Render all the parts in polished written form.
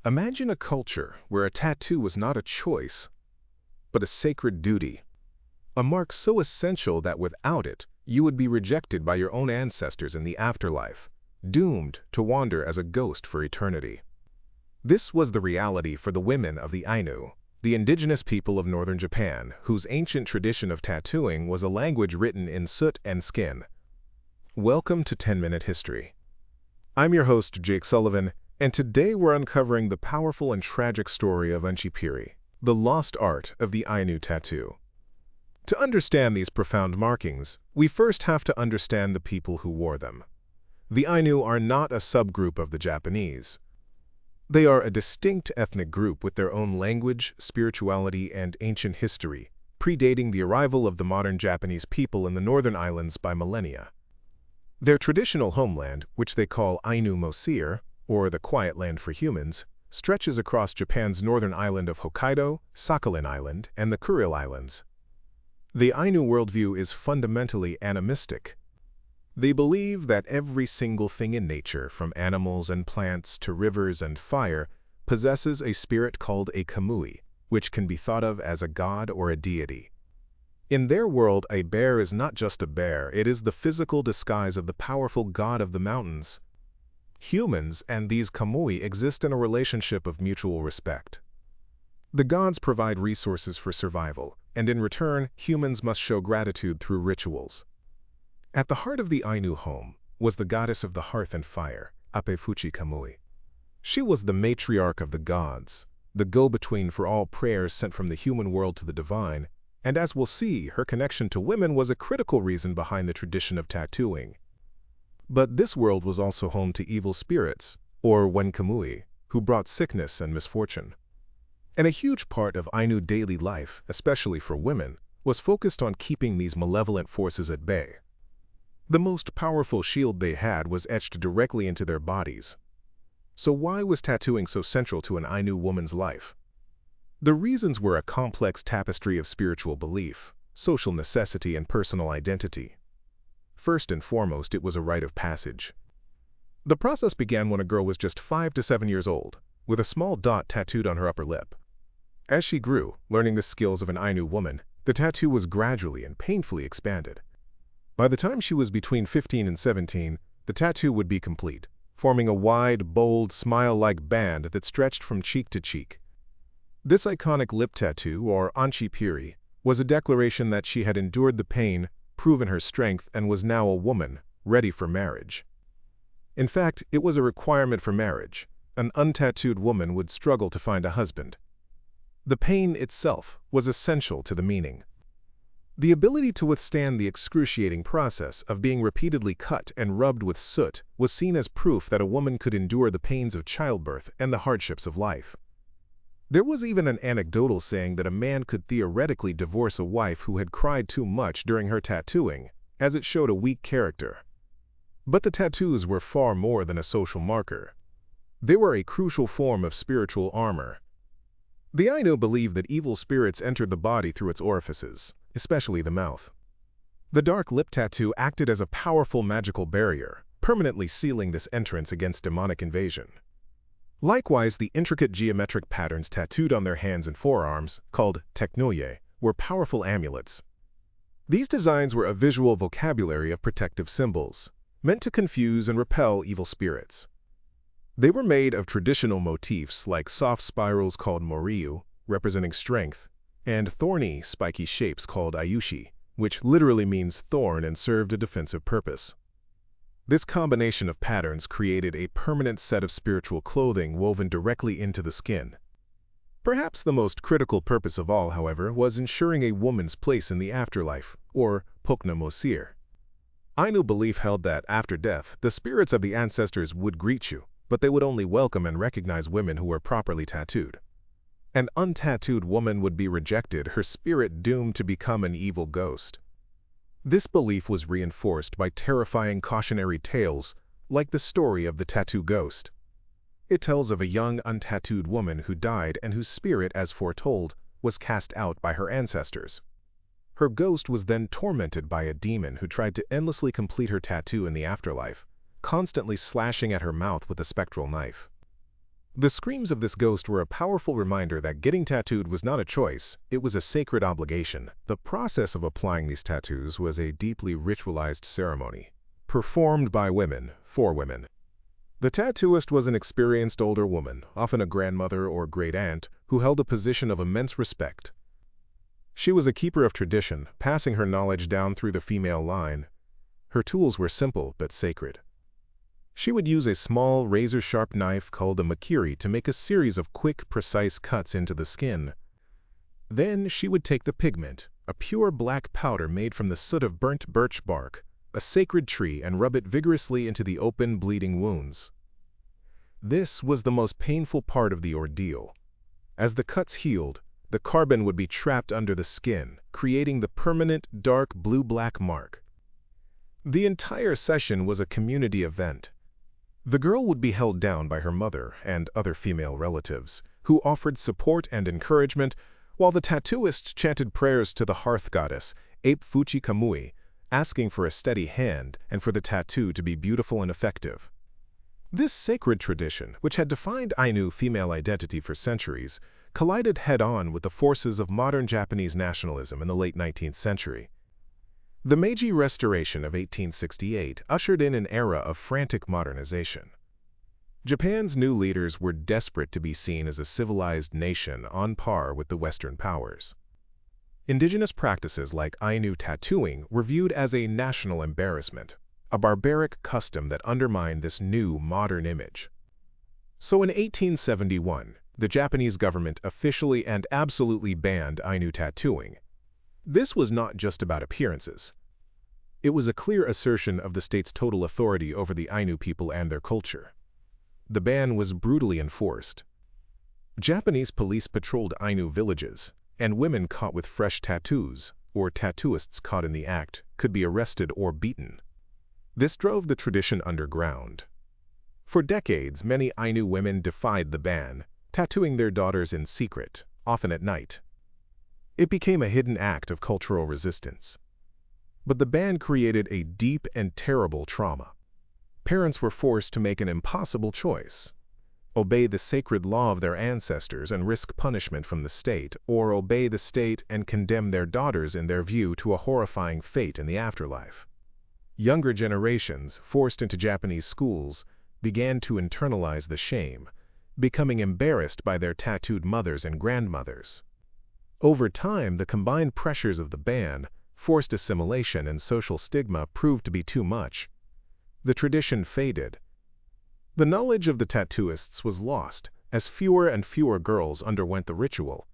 Imagine a culture where a tattoo was not a choice, but a sacred duty. A mark so essential that without it, you would be rejected by your own ancestors in the afterlife, doomed to wander as a ghost for eternity. This was the reality for the women of the Ainu, the indigenous people of northern Japan, whose ancient tradition of tattooing was a language written in soot and skin. Welcome to 10-Minute History. I'm your host, Jake Sullivan, and today we're uncovering the powerful and tragic story of anchi-piri, the lost art of the Ainu tattoo. To understand these profound markings, we first have to understand the people who wore them. The Ainu are not a subgroup of the Japanese. They are a distinct ethnic group with their own language, spirituality, and ancient history, predating the arrival of the modern Japanese people in the northern islands by millennia. Their traditional homeland, which they call Ainu Mosir, or the Quiet Land for Humans, stretches across Japan's northern island of Hokkaido, Sakhalin Island, and the Kuril Islands. The Ainu worldview is fundamentally animistic. They believe that every single thing in nature, from animals and plants to rivers and fire, possesses a spirit called a Kamuy, which can be thought of as a god or a deity. In their world, a bear is not just a bear, it is the physical disguise of the powerful god of the mountains. Humans and these Kamuy exist in a relationship of mutual respect. The gods provide resources for survival, and in return, humans must show gratitude through rituals. At the heart of the Ainu home was the goddess of the hearth and fire, Ape Fuchi Kamuy. She was the matriarch of the gods, the go-between for all prayers sent from the human world to the divine, and as we'll see, her connection to women was a critical reason behind the tradition of tattooing. But this world was also home to evil spirits, or Kamuy, who brought sickness and misfortune. And a huge part of Ainu daily life, especially for women, was focused on keeping these malevolent forces at bay. The most powerful shield they had was etched directly into their bodies. So why was tattooing so central to an Ainu woman's life? The reasons were a complex tapestry of spiritual belief, social necessity, and personal identity. First and foremost, it was a rite of passage. The process began when a girl was just 5 to 7 years old, with a small dot tattooed on her upper lip. As she grew, learning the skills of an Ainu woman, the tattoo was gradually and painfully expanded. By the time she was between 15 and 17, the tattoo would be complete, forming a wide, bold, smile-like band that stretched from cheek to cheek. This iconic lip tattoo, or anchi-piri, was a declaration that she had endured the pain, proven her strength, and was now a woman, ready for marriage. In fact, it was a requirement for marriage. An untattooed woman would struggle to find a husband. The pain itself was essential to the meaning. The ability to withstand the excruciating process of being repeatedly cut and rubbed with soot was seen as proof that a woman could endure the pains of childbirth and the hardships of life. There was even an anecdotal saying that a man could theoretically divorce a wife who had cried too much during her tattooing, as it showed a weak character. But the tattoos were far more than a social marker. They were a crucial form of spiritual armor. The Ainu believed that evil spirits entered the body through its orifices, especially the mouth. The dark lip tattoo acted as a powerful magical barrier, permanently sealing this entrance against demonic invasion. Likewise, the intricate geometric patterns tattooed on their hands and forearms, called teknoye, were powerful amulets. These designs were a visual vocabulary of protective symbols, meant to confuse and repel evil spirits. They were made of traditional motifs like soft spirals called moryu, representing strength, and thorny, spiky shapes called ayushi, which literally means thorn and served a defensive purpose. This combination of patterns created a permanent set of spiritual clothing woven directly into the skin. Perhaps the most critical purpose of all, however, was ensuring a woman's place in the afterlife, or pokna mosir. Ainu belief held that, after death, the spirits of the ancestors would greet you, but they would only welcome and recognize women who were properly tattooed. An untattooed woman would be rejected, her spirit doomed to become an evil ghost. This belief was reinforced by terrifying cautionary tales, like the story of the tattoo ghost. It tells of a young untattooed woman who died and whose spirit, as foretold, was cast out by her ancestors. Her ghost was then tormented by a demon who tried to endlessly complete her tattoo in the afterlife, constantly slashing at her mouth with a spectral knife. The screams of this ghost were a powerful reminder that getting tattooed was not a choice, it was a sacred obligation. The process of applying these tattoos was a deeply ritualized ceremony, performed by women, for women. The tattooist was an experienced older woman, often a grandmother or great-aunt, who held a position of immense respect. She was a keeper of tradition, passing her knowledge down through the female line. Her tools were simple but sacred. She would use a small, razor-sharp knife called a anchi-piri to make a series of quick, precise cuts into the skin. Then she would take the pigment, a pure black powder made from the soot of burnt birch bark, a sacred tree, and rub it vigorously into the open, bleeding wounds. This was the most painful part of the ordeal. As the cuts healed, the carbon would be trapped under the skin, creating the permanent, dark blue-black mark. The entire session was a community event. The girl would be held down by her mother and other female relatives, who offered support and encouragement, while the tattooist chanted prayers to the hearth goddess, Ape Fuchi Kamuy, asking for a steady hand and for the tattoo to be beautiful and effective. This sacred tradition, which had defined Ainu female identity for centuries, collided head-on with the forces of modern Japanese nationalism in the late 19th century. The Meiji Restoration of 1868 ushered in an era of frantic modernization. Japan's new leaders were desperate to be seen as a civilized nation on par with the Western powers. Indigenous practices like Ainu tattooing were viewed as a national embarrassment, a barbaric custom that undermined this new modern image. So in 1871, the Japanese government officially and absolutely banned Ainu tattooing. This was not just about appearances. It was a clear assertion of the state's total authority over the Ainu people and their culture. The ban was brutally enforced. Japanese police patrolled Ainu villages, and women caught with fresh tattoos, or tattooists caught in the act, could be arrested or beaten. This drove the tradition underground. For decades, many Ainu women defied the ban, tattooing their daughters in secret, often at night. It became a hidden act of cultural resistance. But the ban created a deep and terrible trauma. Parents were forced to make an impossible choice: obey the sacred law of their ancestors and risk punishment from the state, or obey the state and condemn their daughters in their view to a horrifying fate in the afterlife. Younger generations, forced into Japanese schools, began to internalize the shame, becoming embarrassed by their tattooed mothers and grandmothers. Over time, the combined pressures of the ban, forced assimilation, and social stigma proved to be too much. The tradition faded. The knowledge of the tattooists was lost, as fewer and fewer girls underwent the ritual.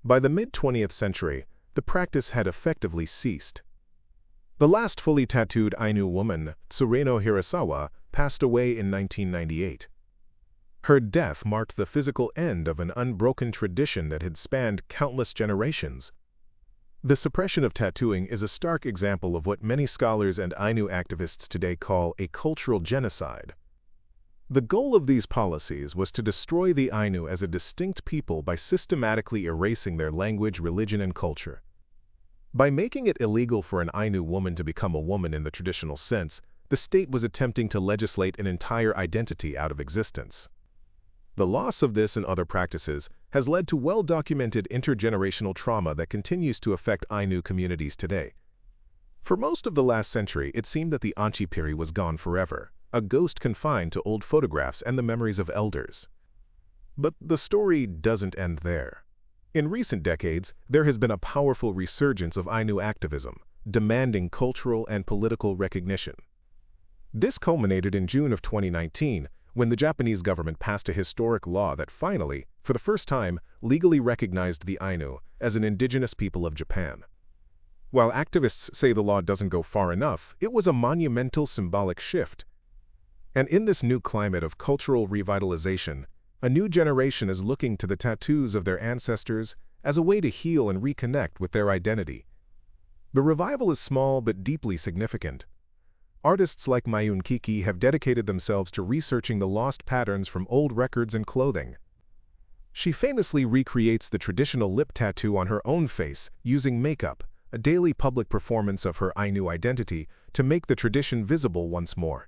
By the mid-20th century, the practice had effectively ceased. The last fully tattooed Ainu woman, Tsureno Hirasawa, passed away in 1998. Her death marked the physical end of an unbroken tradition that had spanned countless generations. The suppression of tattooing is a stark example of what many scholars and Ainu activists today call a cultural genocide. The goal of these policies was to destroy the Ainu as a distinct people by systematically erasing their language, religion, and culture. By making it illegal for an Ainu woman to become a woman in the traditional sense, the state was attempting to legislate an entire identity out of existence. The loss of this and other practices has led to well-documented intergenerational trauma that continues to affect Ainu communities today. For most of the last century, it seemed that the anchi-piri was gone forever, a ghost confined to old photographs and the memories of elders. But the story doesn't end there. In recent decades, there has been a powerful resurgence of Ainu activism, demanding cultural and political recognition. This culminated in June of 2019, when the Japanese government passed a historic law that finally, for the first time, legally recognized the Ainu as an indigenous people of Japan. While activists say the law doesn't go far enough, it was a monumental symbolic shift. And in this new climate of cultural revitalization, a new generation is looking to the tattoos of their ancestors as a way to heal and reconnect with their identity. The revival is small but deeply significant. Artists like Mayun Kiki have dedicated themselves to researching the lost patterns from old records and clothing. She famously recreates the traditional lip tattoo on her own face using makeup, a daily public performance of her Ainu identity, to make the tradition visible once more.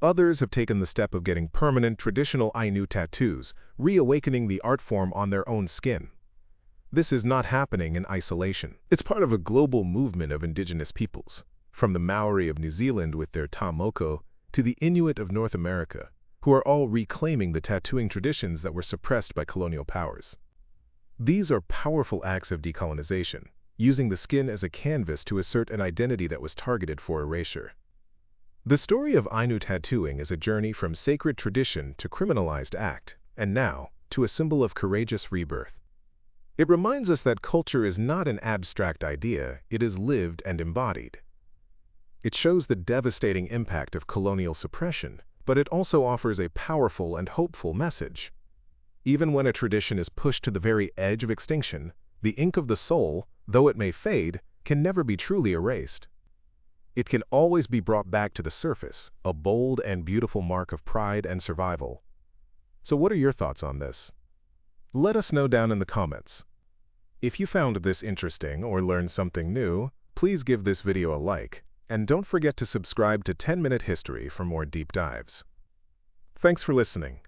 Others have taken the step of getting permanent traditional Ainu tattoos, reawakening the art form on their own skin. This is not happening in isolation. It's part of a global movement of indigenous peoples, from the Maori of New Zealand with their tā moko to the Inuit of North America, who are all reclaiming the tattooing traditions that were suppressed by colonial powers. These are powerful acts of decolonization, using the skin as a canvas to assert an identity that was targeted for erasure. The story of Ainu tattooing is a journey from sacred tradition to criminalized act, and now to a symbol of courageous rebirth. It reminds us that culture is not an abstract idea, it is lived and embodied. It shows the devastating impact of colonial suppression, but it also offers a powerful and hopeful message. Even when a tradition is pushed to the very edge of extinction, the ink of the soul, though it may fade, can never be truly erased. It can always be brought back to the surface, a bold and beautiful mark of pride and survival. So what are your thoughts on this? Let us know down in the comments. If you found this interesting or learned something new, please give this video a like, and don't forget to subscribe to 10-Minute History for more deep dives. Thanks for listening.